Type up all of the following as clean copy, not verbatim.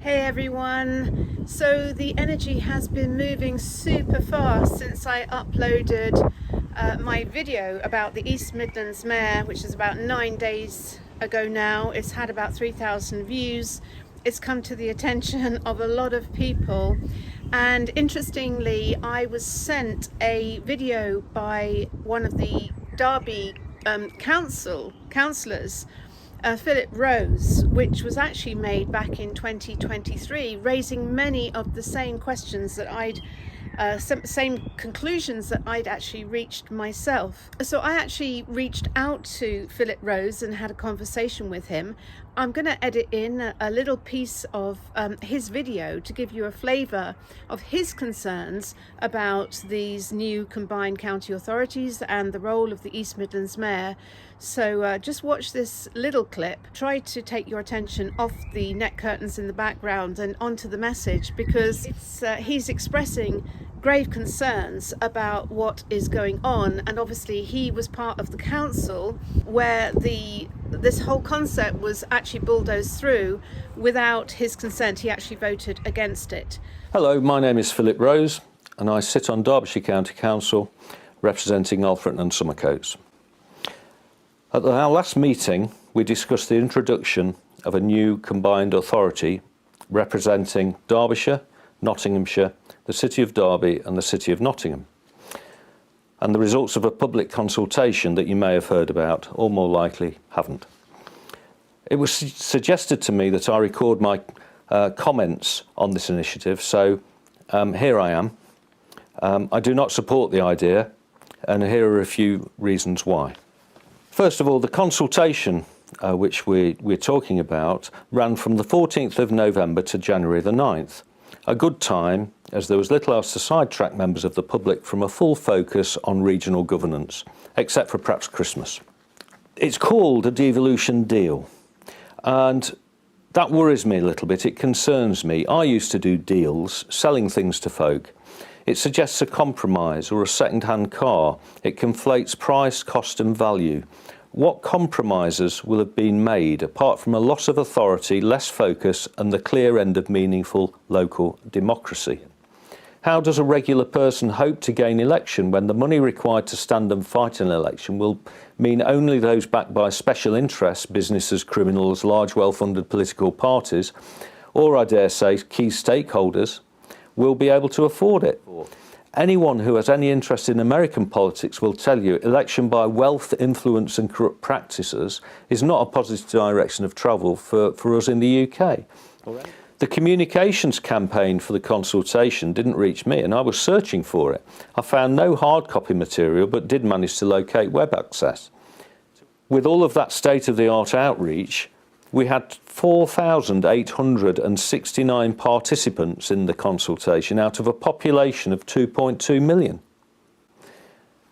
Hey everyone, so the energy has been moving super fast since I uploaded my video about the East Midlands Mayor, which is about 9 days ago now. It's had about 3,000 views. It's come to the attention of a lot of people, and interestingly I was sent a video by one of the Derby councillors, Philip Rose, which was actually made back in 2023, raising many of the same questions that same conclusions that I'd actually reached myself. So I actually reached out to Philip Rose and had a conversation with him. I'm going to edit in a little piece of his video to give you a flavour of his concerns about these new combined county authorities and the role of the East Midlands Mayor. So just watch this little clip. Try to take your attention off the net curtains in the background and onto the message, because he's expressing grave concerns about what is going on, and obviously he was part of the council where this whole concept was actually bulldozed through without his consent. He actually voted against it. Hello, my name is Philip Rose and I sit on Derbyshire County Council representing Alfreton and Somercotes. At our last meeting we discussed the introduction of a new combined authority representing Derbyshire, Nottinghamshire, the City of Derby and the City of Nottingham, and the results of a public consultation that you may have heard about, or more likely haven't. It was suggested to me that I record my comments on this initiative, so here I am. I do not support the idea, and here are a few reasons why. First of all, the consultation which we're talking about ran from the 14th of November to January the 9th. A good time, as there was little else to sidetrack members of the public from a full focus on regional governance, except for perhaps Christmas. It's called a devolution deal, and that worries me a little bit. It concerns me. I used to do deals, selling things to folk. It suggests a compromise or a second-hand car. It conflates price, cost and value. What compromises will have been made apart from a loss of authority, less focus and the clear end of meaningful local democracy? How does a regular person hope to gain election when the money required to stand and fight an election will mean only those backed by special interests, businesses, criminals, large well-funded political parties, or I dare say key stakeholders, will be able to afford it? Anyone who has any interest in American politics will tell you election by wealth, influence and corrupt practices is not a positive direction of travel for us in the UK. The communications campaign for the consultation didn't reach me, and I was searching for it. I found no hard copy material but did manage to locate web access. With all of that state-of-the-art outreach, we had 4,869 participants in the consultation out of a population of 2.2 million.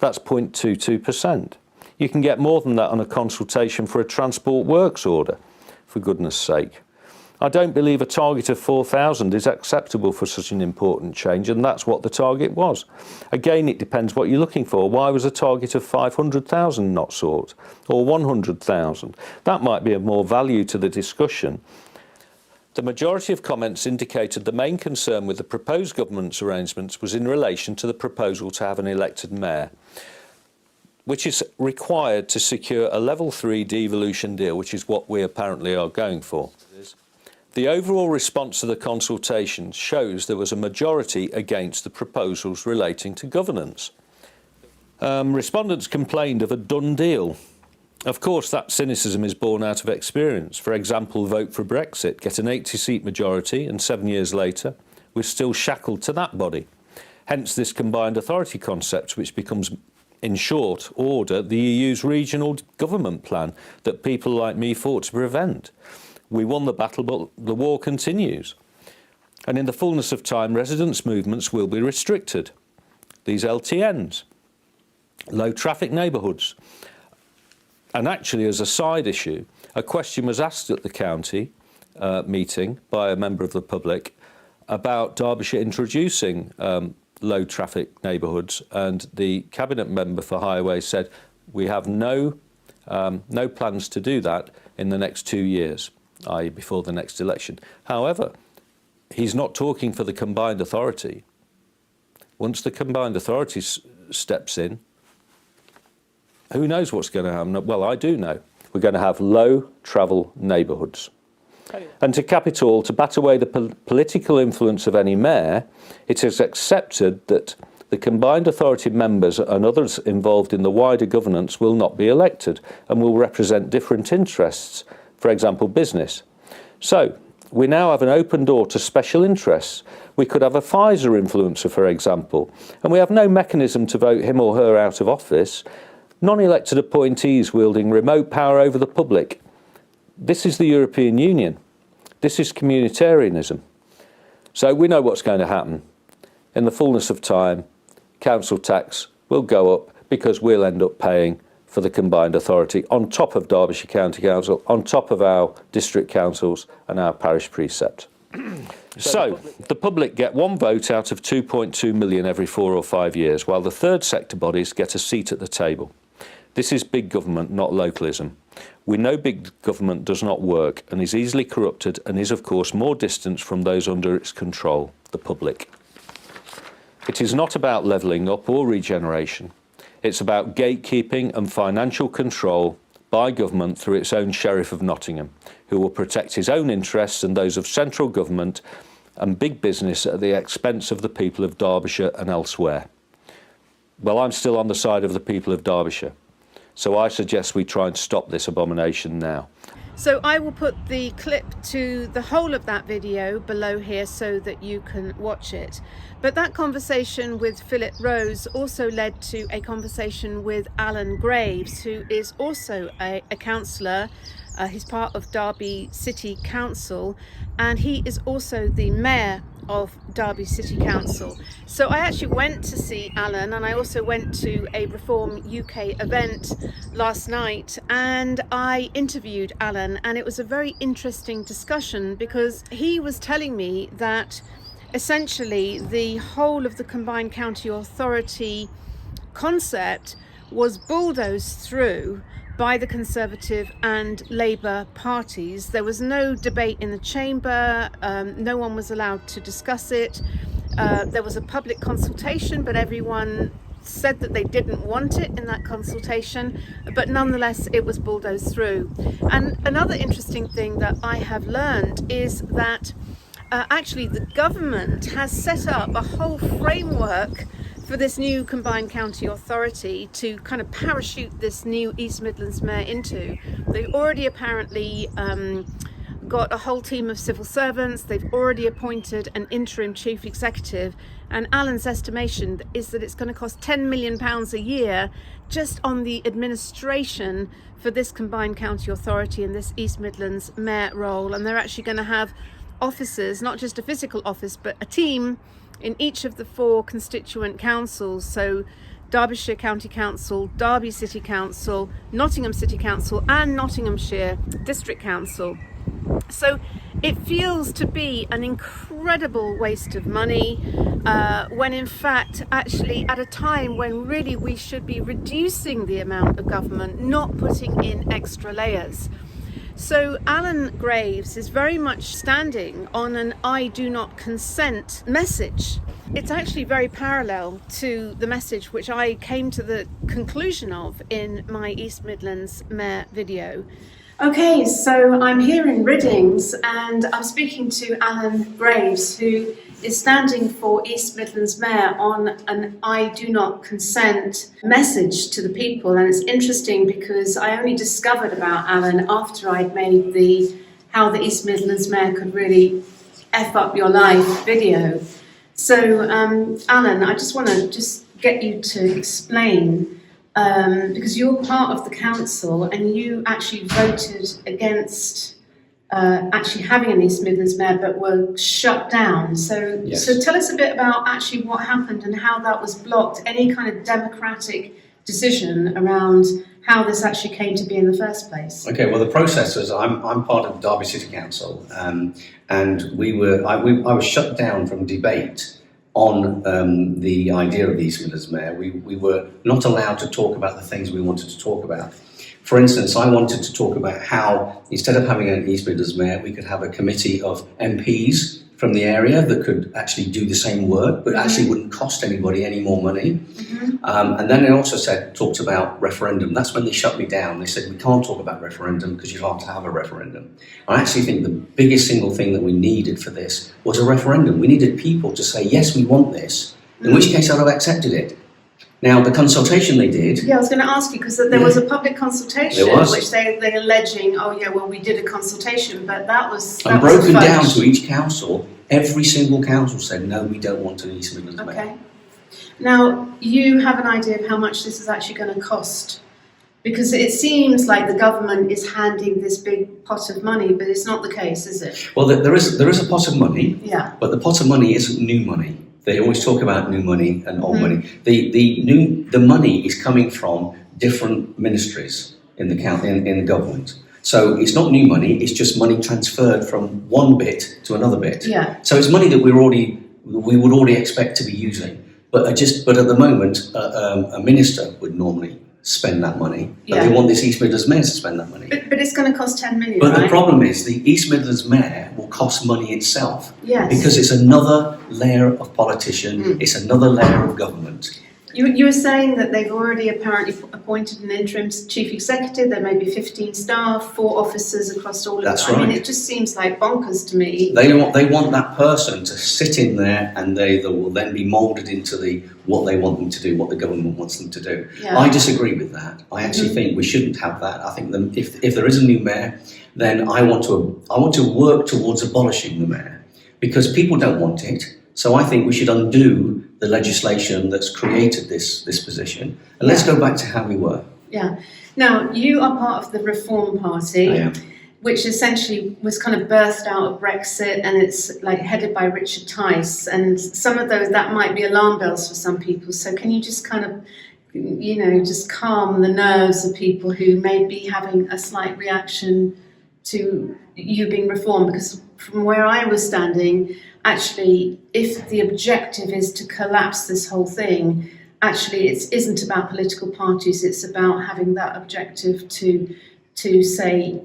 That's 0.22%. You can get more than that on a consultation for a transport works order, for goodness sake. I don't believe a target of 4,000 is acceptable for such an important change, and that's what the target was. Again, it depends what you're looking for. Why was a target of 500,000 not sought, or 100,000? That might be of more value to the discussion. The majority of comments indicated the main concern with the proposed government's arrangements was in relation to the proposal to have an elected mayor, which is required to secure a level 3 devolution deal, which is what we apparently are going for. The overall response to the consultation shows there was a majority against the proposals relating to governance. Respondents complained of a done deal. Of course, that cynicism is born out of experience. For example, vote for Brexit, get an 80-seat majority, and 7 years later, we're still shackled to that body. Hence this combined authority concept, which becomes, in short order, the EU's regional government plan that people like me fought to prevent. We won the battle, but the war continues. And in the fullness of time, residents' movements will be restricted. These LTNs, low traffic neighbourhoods. And actually, as a side issue, a question was asked at the county meeting by a member of the public about Derbyshire introducing low traffic neighbourhoods, and the cabinet member for Highways said, we have no plans to do that in the next 2 years, i.e. before the next election. However, he's not talking for the combined authority. Once the combined authority steps in, who knows what's going to happen? Well, I do know. We're going to have low travel neighbourhoods. And to cap it all, to bat away the political influence of any mayor, it is accepted that the combined authority members and others involved in the wider governance will not be elected and will represent different interests, for example, business. So, we now have an open door to special interests. We could have a Pfizer influencer, for example, and we have no mechanism to vote him or her out of office. Non-elected appointees wielding remote power over the public. This is the European Union. This is communitarianism. So we know what's going to happen. In the fullness of time, council tax will go up because we'll end up paying for the combined authority on top of Derbyshire County Council, on top of our district councils and our parish precept. So the public get one vote out of 2.2 million every 4 or 5 years, while the third sector bodies get a seat at the table. This is big government, not localism. We know big government does not work and is easily corrupted and is, of course, more distant from those under its control, the public. It is not about levelling up or regeneration. It's about gatekeeping and financial control by government through its own Sheriff of Nottingham, who will protect his own interests and those of central government and big business at the expense of the people of Derbyshire and elsewhere. Well, I'm still on the side of the people of Derbyshire. So I suggest we try and stop this abomination now. So I will put the clip to the whole of that video below here so that you can watch it. But that conversation with Philip Rose also led to a conversation with Alan Graves, who is also a councillor. He's part of Derby City Council, and he is also the mayor of Derby City Council. So I actually went to see Alan, and I also went to a Reform UK event last night, and I interviewed Alan, and it was a very interesting discussion because he was telling me that essentially the whole of the combined county authority concept was bulldozed through by the Conservative and Labour parties. There was no debate in the chamber, no one was allowed to discuss it. There was a public consultation, but everyone said that they didn't want it in that consultation, but nonetheless it was bulldozed through. And another interesting thing that I have learned is that actually the government has set up a whole framework for this new combined county authority to kind of parachute this new East Midlands mayor into. They've already apparently got a whole team of civil servants. They've already appointed an interim chief executive, and Alan's estimation is that it's going to cost £10 million a year just on the administration for this combined county authority and this East Midlands mayor role. And they're actually going to have officers, not just a physical office, but a team in each of the 4 constituent councils. So Derbyshire County Council, Derby City Council, Nottingham City Council and Nottinghamshire District Council. So it feels to be an incredible waste of money, when in fact actually at a time when really we should be reducing the amount of government, not putting in extra layers. So Alan Graves is very much standing on an I do not consent message. It's actually very parallel to the message which I came to the conclusion of in my East Midlands Mayor video. Okay, so I'm here in Riddings and I'm speaking to Alan Graves, who is standing for East Midlands Mayor on an I do not consent message to the people. And it's interesting because I only discovered about Alan after I'd made the How the East Midlands Mayor Could Really F Up Your Life video. So Alan, I just want to get you to explain, because you're part of the council and you actually voted against actually having an East Midlands mayor, but were shut down. So, Yes. So tell us a bit about actually what happened and how that was blocked, any kind of democratic decision around how this actually came to be in the first place. Okay, well, the process was I'm part of Derby City Council, and I was shut down from debate on the idea of the East Midlands mayor. We were not allowed to talk about the things we wanted to talk about. For instance, I wanted to talk about how, instead of having an East Midlands mayor, we could have a committee of MPs from the area that could actually do the same work, but actually wouldn't cost anybody any more money. And then they also talked about referendum. That's when they shut me down. They said, we can't talk about referendum because you have to have a referendum. I actually think the biggest single thing that we needed for this was a referendum. We needed people to say, yes, we want this, in which case I'd have accepted it. Now, the consultation they did... Yeah, I was going to ask you, because there was a public consultation, There was. which they're alleging, oh yeah, well, we did a consultation, but that was... And broken down to each council, every single council said, no, we don't want an East Midlands mayor. Okay. Now, you have an idea of how much this is actually going to cost? Because it seems like the government is handing this big pot of money, but it's not the case, is it? Well, there is a pot of money, Yeah. but the pot of money isn't new money. They always talk about new money and old money. The money is coming from different ministries in the government. So it's not new money, it's just money transferred from one bit to another bit. Yeah. So it's money that we would already expect to be using. But at the moment, a minister would normally spend that money, but they want this East Midlands mayor to spend that money. But it's going to cost 10 million, But right? the problem is the East Midlands mayor will cost money itself. Yes. Because it's another layer of politician, it's another layer of government. You were saying that they've already apparently appointed an interim chief executive. There may be 15 staff, 4 officers across all of That's them. I mean, right. it just seems like bonkers to me. They want that person to sit in there, and they will then be moulded into what they want them to do, what the government wants them to do. Yeah. I disagree with that. I actually think we shouldn't have that. I think if there is a new mayor, then I want to work towards abolishing the mayor, because people don't want it. So I think we should undo the legislation that's created this position, and let's go back to how we were. Yeah. Now, you are part of the Reform Party, I am. which essentially was kind of birthed out of Brexit, and it's like headed by Richard Tice. And some of those, that might be alarm bells for some people. So can you just kind of, just calm the nerves of people who may be having a slight reaction to you being reformed? Because from where I was standing, actually, if the objective is to collapse this whole thing, actually it isn't about political parties, it's about having that objective to say,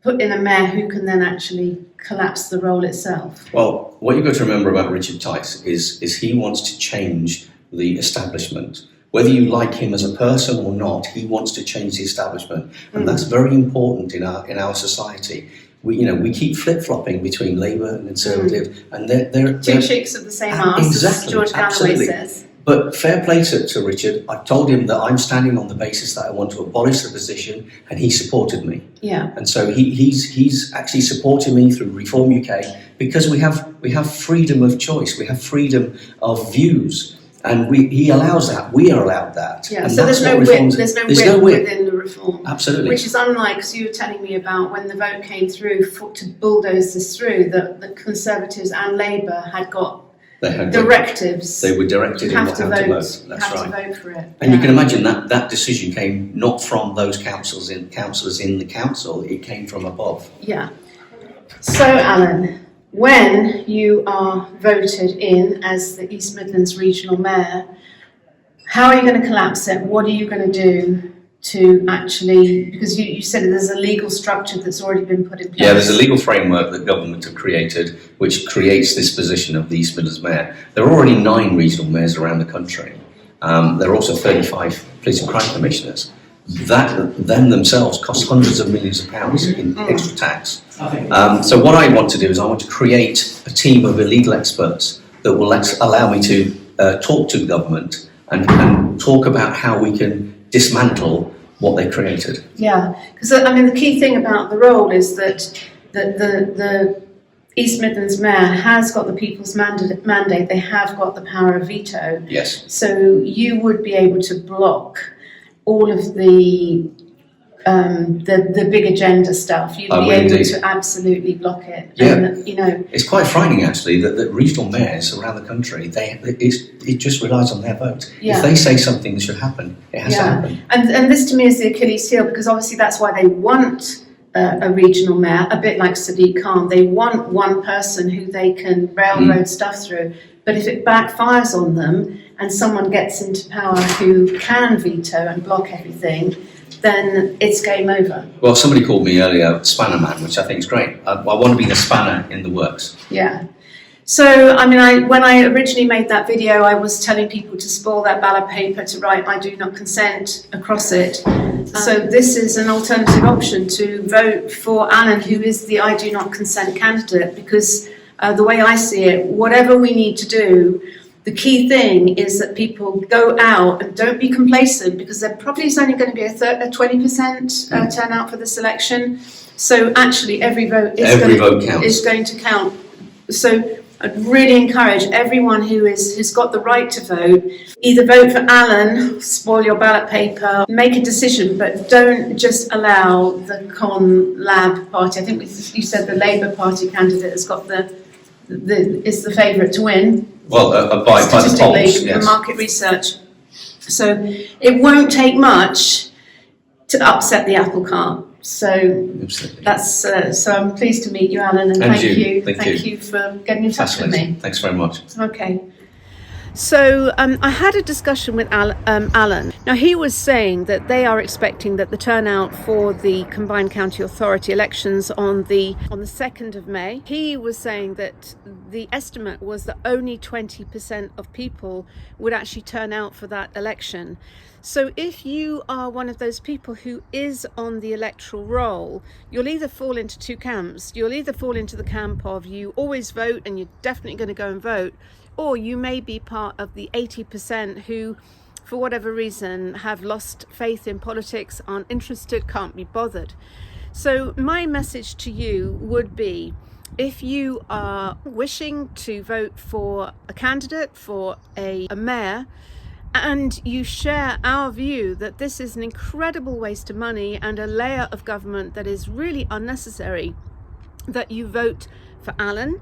put in a mayor who can then actually collapse the role itself. Well, what you've got to remember about Richard Tice is he wants to change the establishment. Whether you like him as a person or not, he wants to change the establishment, and that's very important in our society. We keep flip-flopping between Labour and Conservative, and they're Two cheeks of the same arse, exactly, as George Galloway absolutely. says. But fair play to Richard. I told him that I'm standing on the basis that I want to abolish the position, and he supported me. Yeah. And so he's actually supporting me through Reform UK, because we have freedom of choice, we have freedom of views, and he allows that. We are allowed that. Yeah. And So there's no whip within the reform. Absolutely. Which is unlike, because you were telling me about when the vote came through to bulldoze this through, that the Conservatives and Labour had got directives. They were directed You in have to how vote. to vote. You That's have right. to vote for it. And you can imagine that decision came not from those councillors in the council, it came from above. Yeah. So, Alan, when you are voted in as the East Midlands Regional Mayor, how are you going to collapse it? What are you going to do to actually, because you said there's a legal structure that's already been put in place. Yeah, there's a legal framework that government have created which creates this position of the East Midlands Mayor. There are already 9 regional mayors around the country. There are also 35 police and crime commissioners. That them themselves cost hundreds of millions of pounds in extra tax. So what I want to do is I want to create a team of illegal experts that will allow me to talk to government and talk about how we can dismantle what they created. Yeah, because the key thing about the role is that the East Midlands Mayor has got the people's mandate. They have got the power of veto. Yes. So you would be able to block all of the big agenda stuff. You'd be able to absolutely block it. Yeah. And, it's quite frightening actually that regional mayors around the country, it just relies on their vote. Yeah. If they say something should happen, it has to happen. And this to me is the Achilles heel, because obviously that's why they want a regional mayor, a bit like Sadiq Khan. They want one person who they can railroad stuff through. But if it backfires on them and someone gets into power who can veto and block everything, then it's game over. Well, somebody called me earlier Spanner Man, which I think is great. I want to be the spanner in the works. Yeah. So, I mean, when I originally made that video, I was telling people to spoil that ballot paper, to write "I do not consent" across it. So this is an alternative option, to vote for Alan, who is the "I do not consent" candidate, because the way I see it, whatever we need to do, the key thing is that people go out and don't be complacent, because there probably is only going to be a 20% turnout for this election. So actually every vote is going to count. So I'd really encourage everyone who's got the right to vote, either vote for Alan, spoil your ballot paper, make a decision, but don't just allow the Con-Lab party. I think you said the Labour Party candidate has got is the favourite to win. Well, by the polls, yes. Market research. So it won't take much to upset the apple cart. So Absolutely. that's so I'm pleased to meet you, Alan, and thank you for getting in touch with me. Thanks very much. Okay. So I had a discussion with Alan. Now, he was saying that they are expecting that the turnout for the Combined County Authority elections on the 2nd of May, he was saying that the estimate was that only 20% of people would actually turn out for that election. So if you are one of those people who is on the electoral roll, you'll either fall into two camps. You'll either fall into the camp of you always vote and you're definitely going to go and vote, or you may be part of the 80% who, for whatever reason, have lost faith in politics, aren't interested, can't be bothered. So my message to you would be, if you are wishing to vote for a candidate, for a mayor, and you share our view that this is an incredible waste of money and a layer of government that is really unnecessary, that you vote for Alan,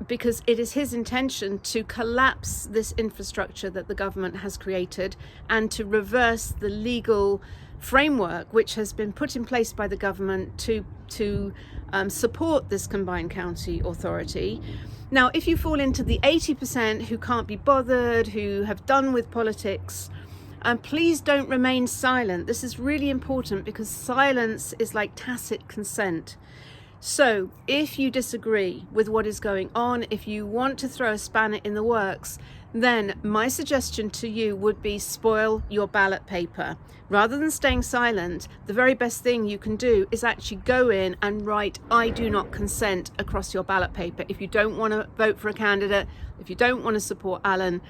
because it is his intention to collapse this infrastructure that the government has created and to reverse the legal framework which has been put in place by the government to support this Combined County Authority. Now, if you fall into the 80% who can't be bothered, who have done with politics, please don't remain silent. This is really important, because silence is like tacit consent. So if you disagree with what is going on, if you want to throw a spanner in the works, then my suggestion to you would be spoil your ballot paper. Rather than staying silent, the very best thing you can do is actually go in and write "I do not consent" across your ballot paper. If you don't want to vote for a candidate, if you don't want to support Alan,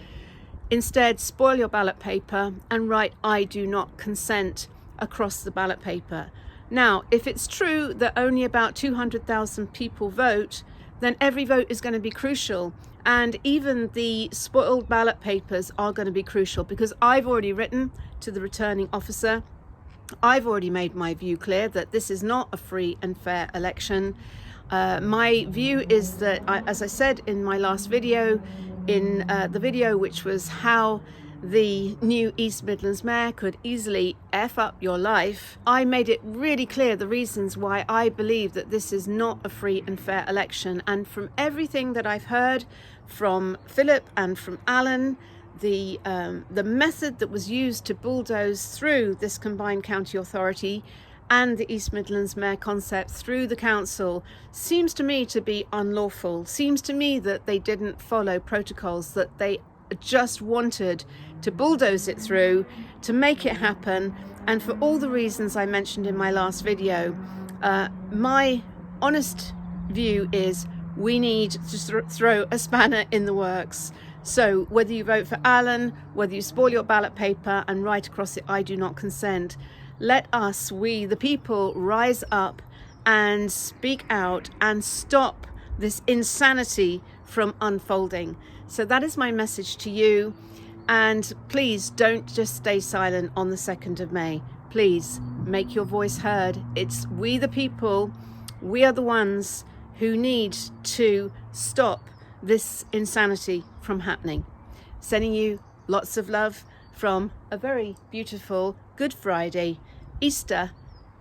instead spoil your ballot paper and write "I do not consent" across the ballot paper. Now, if it's true that only about 200,000 people vote, then every vote is going to be crucial. And even the spoiled ballot papers are going to be crucial, because I've already written to the returning officer. I've already made my view clear that this is not a free and fair election. My view is that, as I said in my last video, in the video which was how the new East Midlands mayor could easily F up your life, I made it really clear the reasons why I believe that this is not a free and fair election. And from everything that I've heard from Philip and from Alan, the method that was used to bulldoze through this Combined County Authority and the East Midlands mayor concept through the council seems to me to be unlawful. Seems to me that they didn't follow protocols, that they just wanted to bulldoze it through, to make it happen. And for all the reasons I mentioned in my last video, my honest view is we need to throw a spanner in the works. So whether you vote for Alan, whether you spoil your ballot paper and write across it "I do not consent," let us, we the people, rise up and speak out and stop this insanity from unfolding. So that is my message to you. And please don't just stay silent on the 2nd of May. Please make your voice heard. It's we the people, we are the ones who need to stop this insanity from happening. Sending you lots of love from a very beautiful Good Friday, Easter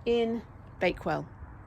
in Bakewell.